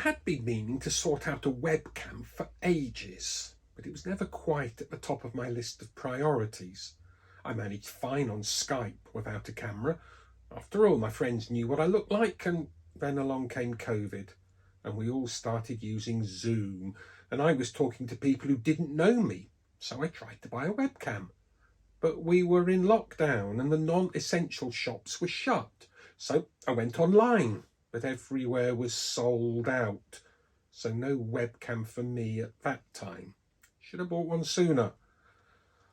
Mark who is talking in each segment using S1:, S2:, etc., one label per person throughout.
S1: had been meaning to sort out a webcam for ages, but it was never quite at the top of my list of priorities. I managed fine on Skype without a camera. After all, my friends knew what I looked like, and then along came COVID, and we all started using Zoom, and I was talking to people who didn't know me, so I tried to buy a webcam. But we were in lockdown and the non-essential shops were shut, so I went online. But everywhere was sold out, so no webcam for me at that time. Should have bought one sooner.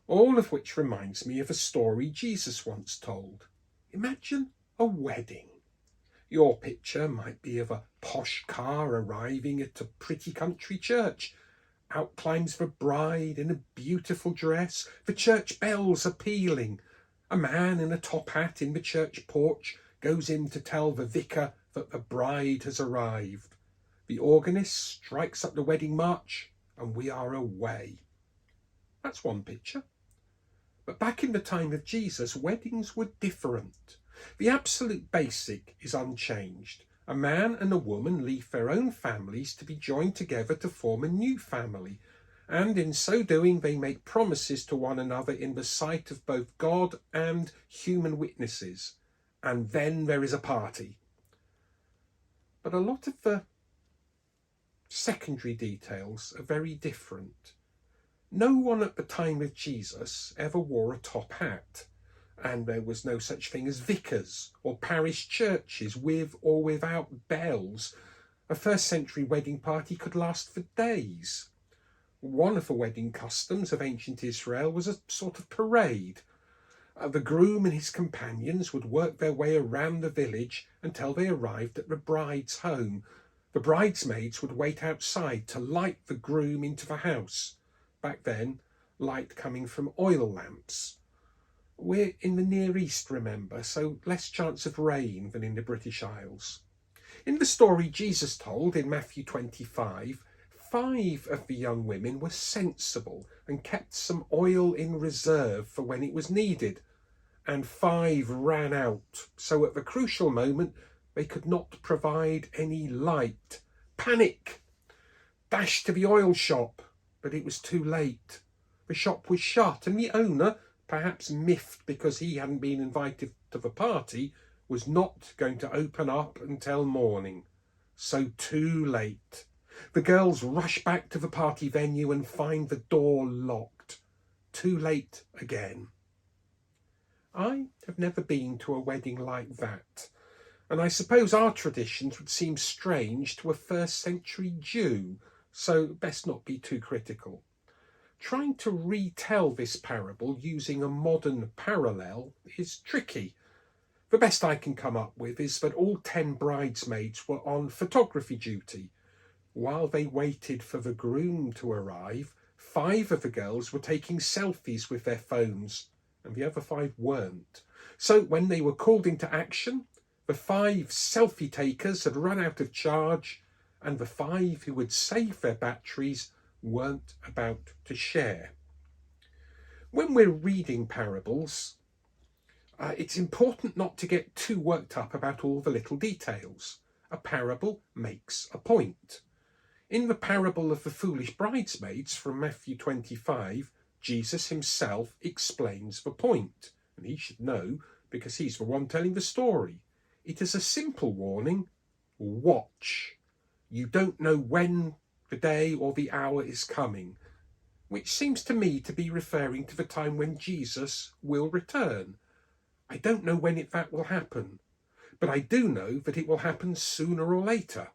S1: All of which reminds me of a story Jesus once told. Imagine a wedding. Your picture might be of a posh car arriving at a pretty country church. Out climbs the bride in a beautiful dress, the church bells are pealing. A man in a top hat in the church porch goes in to tell the vicar that the bride has arrived. The organist strikes up the wedding march and we are away. That's one picture. But back in the time of Jesus, weddings were different. The absolute basic is unchanged. A man and a woman leave their own families to be joined together to form a new family. And in so doing, they make promises to one another in the sight of both God and human witnesses. And then there is a party. But a lot of the secondary details are very different. No one at the time of Jesus ever wore a top hat, and there was no such thing as vicars or parish churches with or without bells. A first-century wedding party could last for days. One of the wedding customs of ancient Israel was a sort of parade. The groom and his companions would work their way around the village until they arrived at the bride's home. The bridesmaids would wait outside to light the groom into the house. Back then, light coming from oil lamps. We're in the Near East, remember, so less chance of rain than in the British Isles. In the story Jesus told in Matthew 25, 5 of the young women were sensible and kept some oil in reserve for when it was needed, and 5 ran out, so at the crucial moment they could not provide any light. Panic! Dashed to the oil shop, but it was too late. The shop was shut, and the owner, perhaps miffed because he hadn't been invited to the party, was not going to open up until morning. So too late. The girls rush back to the party venue and find the door locked. Too late again. I have never been to a wedding like that, and I suppose our traditions would seem strange to a first-century Jew, so best not be too critical. Trying to retell this parable using a modern parallel is tricky. The best I can come up with is that all 10 bridesmaids were on photography duty. While they waited for the groom to arrive, 5 of the girls were taking selfies with their phones, and the other 5 weren't. So when they were called into action, the 5 selfie takers had run out of charge, and the 5 who had saved their batteries weren't about to share. When we're reading parables, it's important not to get too worked up about all the little details. A parable makes a point. In the parable of the foolish bridesmaids from Matthew 25, Jesus himself explains the point, and he should know because he's the one telling the story. It is a simple warning: watch. You don't know when the day or the hour is coming, which seems to me to be referring to the time when Jesus will return. I don't know when that will happen, but I do know that it will happen sooner or later.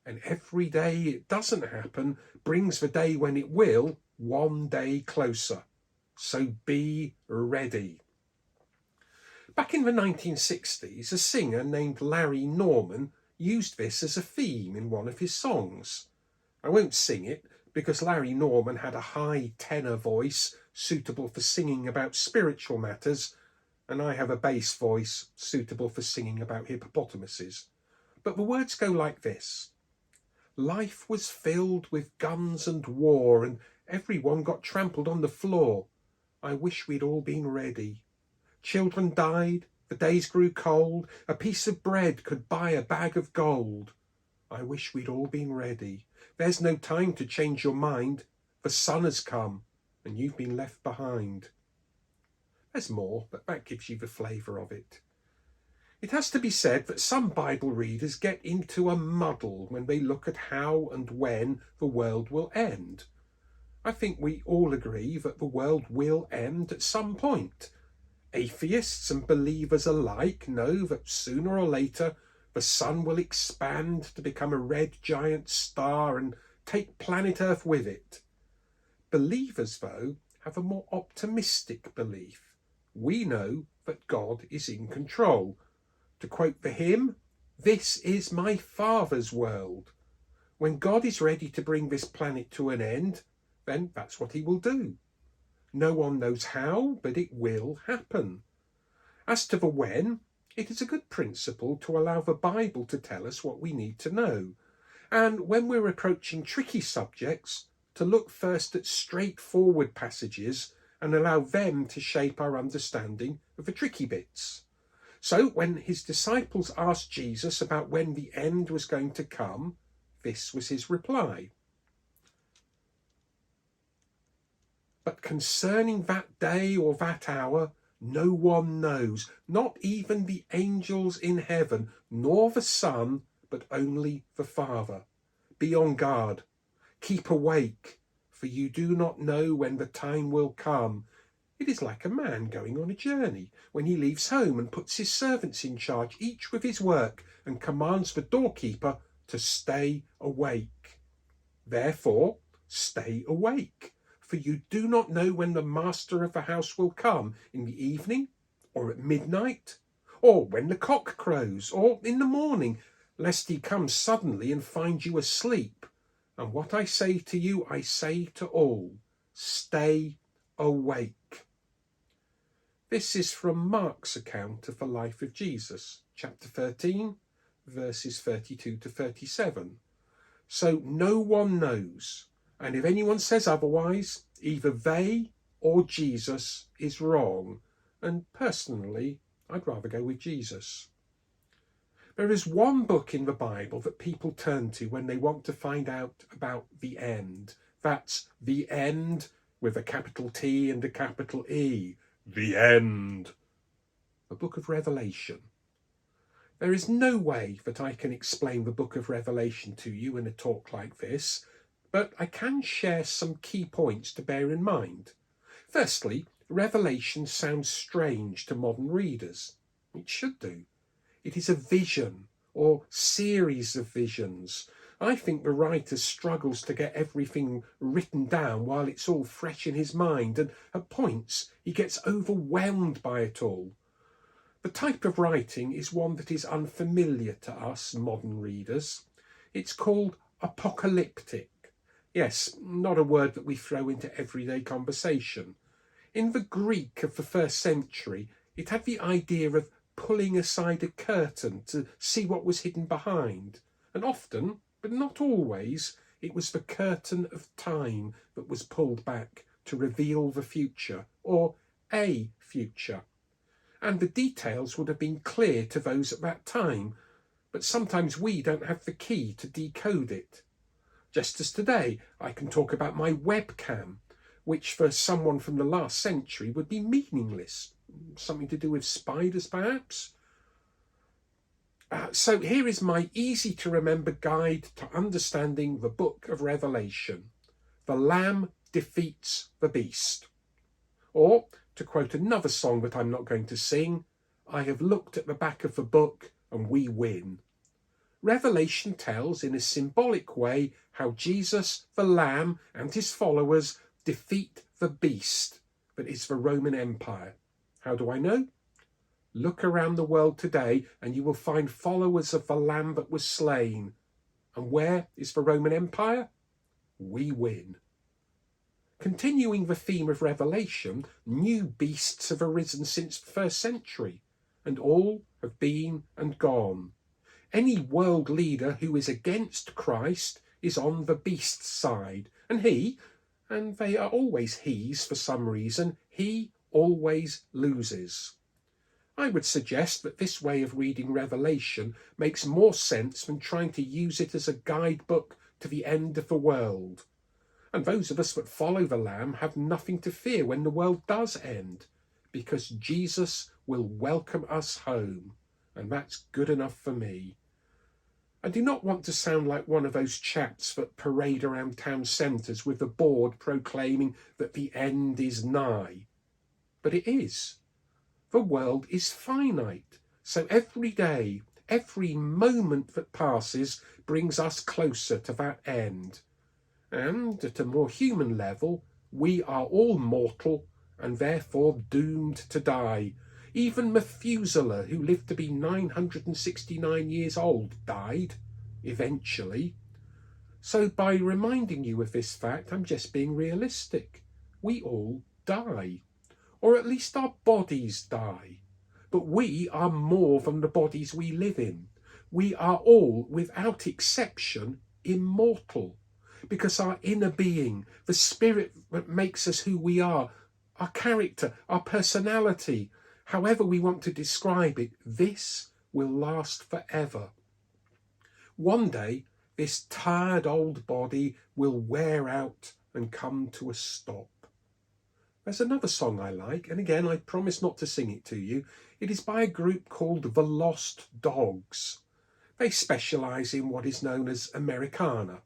S1: And every day it doesn't happen brings the day when it will one day closer. So be ready. Back in the 1960s, a singer named Larry Norman used this as a theme in one of his songs. I won't sing it because Larry Norman had a high tenor voice suitable for singing about spiritual matters, and I have a bass voice suitable for singing about hippopotamuses. But the words go like this. Life was filled with guns and war, and everyone got trampled on the floor. I wish we'd all been ready. Children died, the days grew cold, a piece of bread could buy a bag of gold. I wish we'd all been ready. There's no time to change your mind. The sun has come and you've been left behind. There's more, but that gives you the flavour of it. It has to be said that some Bible readers get into a muddle when they look at how and when the world will end. I think we all agree that the world will end at some point. Atheists and believers alike know that sooner or later the sun will expand to become a red giant star and take planet Earth with it. Believers, though, have a more optimistic belief. We know that God is in control. To quote the hymn, "This is my Father's world." When God is ready to bring this planet to an end, then that's what he will do. No one knows how, but it will happen. As to the when, it is a good principle to allow the Bible to tell us what we need to know. And when we're approaching tricky subjects, to look first at straightforward passages and allow them to shape our understanding of the tricky bits. So when his disciples asked Jesus about when the end was going to come, this was his reply. But concerning that day or that hour, no one knows, not even the angels in heaven, nor the Son, but only the Father. Be on guard, keep awake, for you do not know when the time will come. It is like a man going on a journey, when he leaves home and puts his servants in charge, each with his work, and commands the doorkeeper to stay awake. Therefore, stay awake, for you do not know when the master of the house will come, in the evening, or at midnight, or when the cock crows, or in the morning, lest he come suddenly and find you asleep. And what I say to you, I say to all, stay awake. This is from Mark's account of the life of Jesus, chapter 13, verses 32 to 37. So no one knows, and if anyone says otherwise, either they or Jesus is wrong. And personally, I'd rather go with Jesus. There is one book in the Bible that people turn to when they want to find out about the end. That's the end with a capital T and a capital E. The end. The book of Revelation. There is no way that I can explain the book of Revelation to you in a talk like this, but I can share some key points to bear in mind. Firstly, Revelation sounds strange to modern readers. It should do. It is a vision or series of visions. I think the writer struggles to get everything written down while it's all fresh in his mind, and at points he gets overwhelmed by it all. The type of writing is one that is unfamiliar to us modern readers. It's called apocalyptic. Yes, not a word that we throw into everyday conversation. In the Greek of the first century, it had the idea of pulling aside a curtain to see what was hidden behind. And often, but not always, it was the curtain of time that was pulled back to reveal the future, or a future. And the details would have been clear to those at that time, but sometimes we don't have the key to decode it. Just as today, I can talk about my webcam, which for someone from the last century would be meaningless. Something to do with spiders, perhaps? So here is my easy-to-remember guide to understanding the book of Revelation. The Lamb defeats the beast. Or, to quote another song that I'm not going to sing, I have looked at the back of the book and we win. Revelation tells in a symbolic way how Jesus, the Lamb, and his followers defeat the beast that is the Roman Empire. How do I know? Look around the world today and you will find followers of the Lamb that was slain. And where is the Roman Empire? We win. Continuing the theme of Revelation, new beasts have arisen since the first century, and all have been and gone. Any world leader who is against Christ is on the beast's side, and he, and they are always he's for some reason, he always loses. I would suggest that this way of reading Revelation makes more sense than trying to use it as a guidebook to the end of the world. And those of us that follow the Lamb have nothing to fear when the world does end, because Jesus will welcome us home, and that's good enough for me. I do not want to sound like one of those chaps that parade around town centres with a board proclaiming that the end is nigh. But it is. The world is finite, so every day, every moment that passes brings us closer to that end. And at a more human level, we are all mortal and therefore doomed to die. Even Methuselah, who lived to be 969 years old, died, eventually. So by reminding you of this fact, I'm just being realistic. We all die, or at least our bodies die. But we are more than the bodies we live in. We are all, without exception, immortal. Because our inner being, the spirit that makes us who we are, our character, our personality, however we want to describe it, this will last forever. One day, this tired old body will wear out and come to a stop. There's another song I like, and again, I promise not to sing it to you. It is by a group called The Lost Dogs. They specialise in what is known as Americana.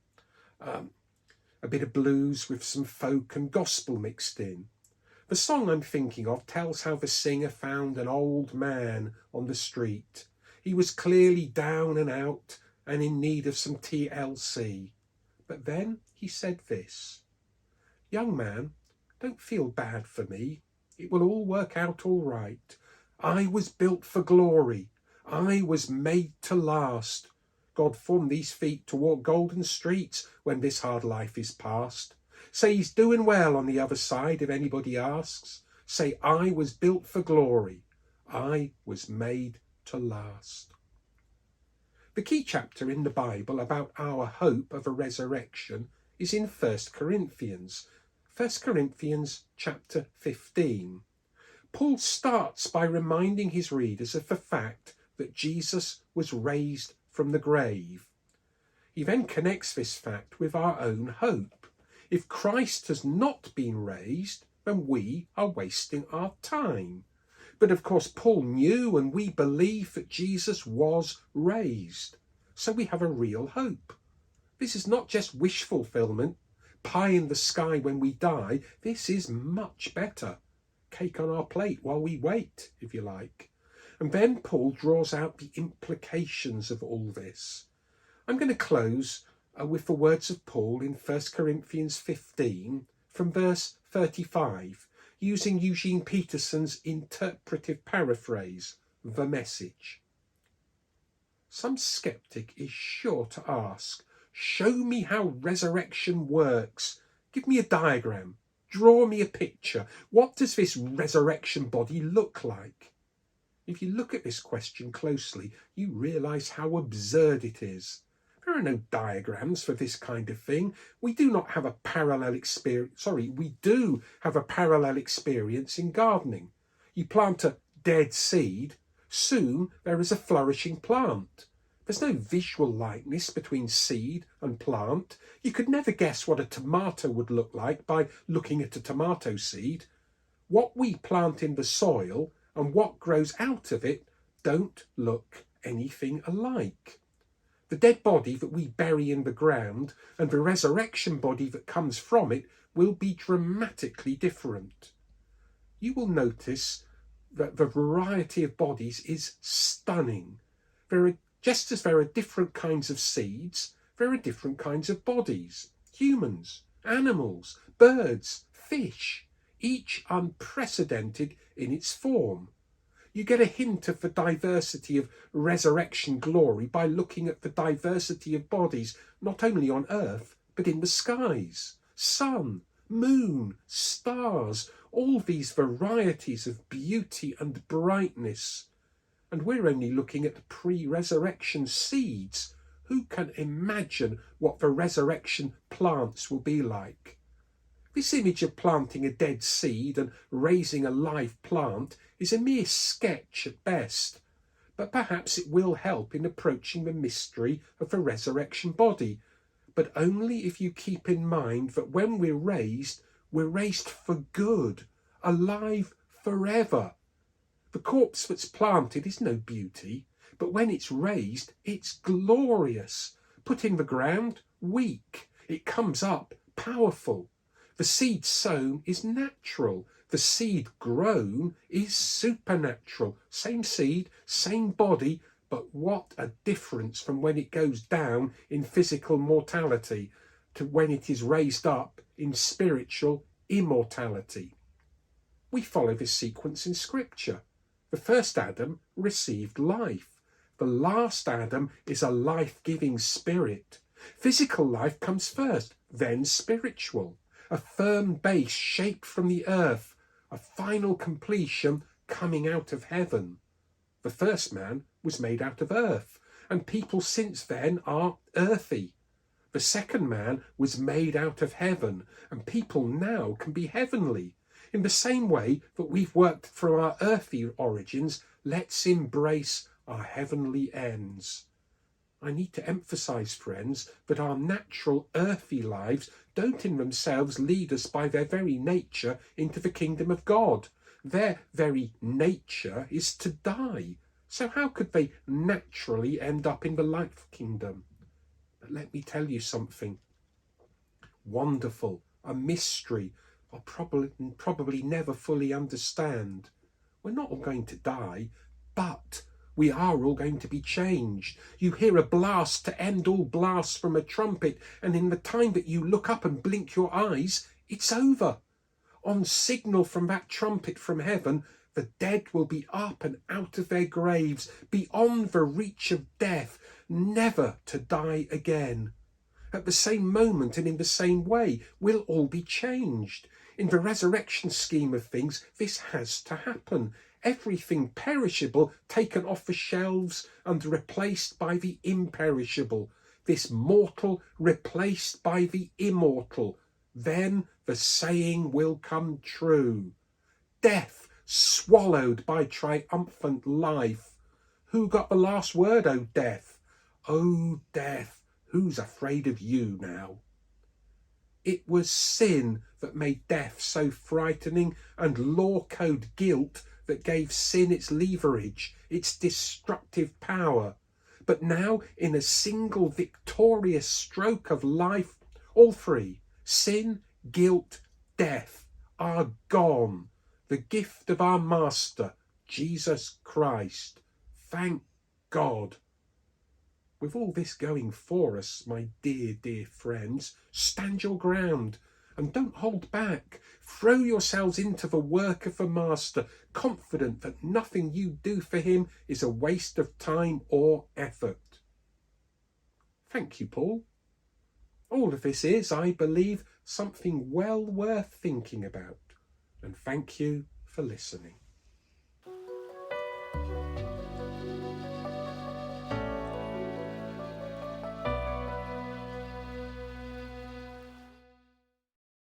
S1: A bit of blues with some folk and gospel mixed in. The song I'm thinking of tells how the singer found an old man on the street. He was clearly down and out and in need of some TLC. But then he said this: "Young man, don't feel bad for me. It will all work out all right. I was built for glory. I was made to last. God formed these feet to walk golden streets when this hard life is past. Say he's doing well on the other side if anybody asks. Say I was built for glory. I was made to last." The key chapter in the Bible about our hope of a resurrection is in 1 Corinthians. 1 Corinthians chapter 15. Paul starts by reminding his readers of the fact that Jesus was raised from the grave. He then connects this fact with our own hope. If Christ has not been raised, then we are wasting our time. But of course, Paul knew and we believe that Jesus was raised. So we have a real hope. This is not just wish fulfillment, pie in the sky when we die. This is much better. Cake on our plate while we wait, if you like. And then Paul draws out the implications of all this. I'm going to close with the words of Paul in 1 Corinthians 15 from verse 35, using Eugene Peterson's interpretive paraphrase, The Message. Some skeptic is sure to ask, "Show me how resurrection works. Give me a diagram. Draw me a picture. What does this resurrection body look like?" If you look at this question closely, you realise how absurd it is. There are no diagrams for this kind of thing. We do have a parallel experience in gardening. You plant a dead seed, soon there is a flourishing plant. There's no visual likeness between seed and plant. You could never guess what a tomato would look like by looking at a tomato seed. What we plant in the soil and what grows out of it don't look anything alike. The dead body that we bury in the ground and the resurrection body that comes from it will be dramatically different. You will notice that the variety of bodies is stunning. Just as there are different kinds of seeds, there are different kinds of bodies. Humans, animals, birds, fish, each unprecedented in its form. You get a hint of the diversity of resurrection glory by looking at the diversity of bodies, not only on earth, but in the skies. Sun, moon, stars, all these varieties of beauty and brightness. And we're only looking at pre-resurrection seeds. Who can imagine what the resurrection plants will be like? This image of planting a dead seed and raising a live plant is a mere sketch at best, but perhaps it will help in approaching the mystery of the resurrection body, but only if you keep in mind that when we're raised for good, alive forever. The corpse that's planted is no beauty, but when it's raised, it's glorious. Put in the ground, weak. It comes up, powerful. The seed sown is natural. The seed grown is supernatural. Same seed, same body, but what a difference from when it goes down in physical mortality to when it is raised up in spiritual immortality. We follow this sequence in Scripture. The first Adam received life. The last Adam is a life-giving spirit. Physical life comes first, then spiritual. A firm base shaped from the earth, a final completion coming out of heaven. The first man was made out of earth, and people since then are earthy. The second man was made out of heaven, and people now can be heavenly. In the same way that we've worked from our earthy origins, let's embrace our heavenly ends. I need to emphasize, friends, that our natural earthy lives don't in themselves lead us by their very nature into the kingdom of God. Their very nature is to die. So how could they naturally end up in the life kingdom? But let me tell you something wonderful, a mystery I'll probably never fully understand. We're not all going to die, but we are all going to be changed. You hear a blast to end all blasts from a trumpet, and in the time that you look up and blink your eyes, it's over. On signal from that trumpet from heaven, the dead will be up and out of their graves, beyond the reach of death, never to die again. At the same moment and in the same way, we'll all be changed. In the resurrection scheme of things, this has to happen. Everything perishable taken off the shelves and replaced by the imperishable. This mortal replaced by the immortal. Then the saying will come true. Death swallowed by triumphant life. Who got the last word, O death? O death, who's afraid of you now? It was sin that made death so frightening, and law code guilt that gave sin its leverage, its destructive power. But now, in a single victorious stroke of life, all three, sin, guilt, death, are gone. The gift of our Master, Jesus Christ. Thank God. With all this going for us, my dear, dear friends, stand your ground and don't hold back. Throw yourselves into the work of the Master, confident that nothing you do for him is a waste of time or effort. Thank you, Paul. All of this is, I believe, something well worth thinking about. And thank you for listening.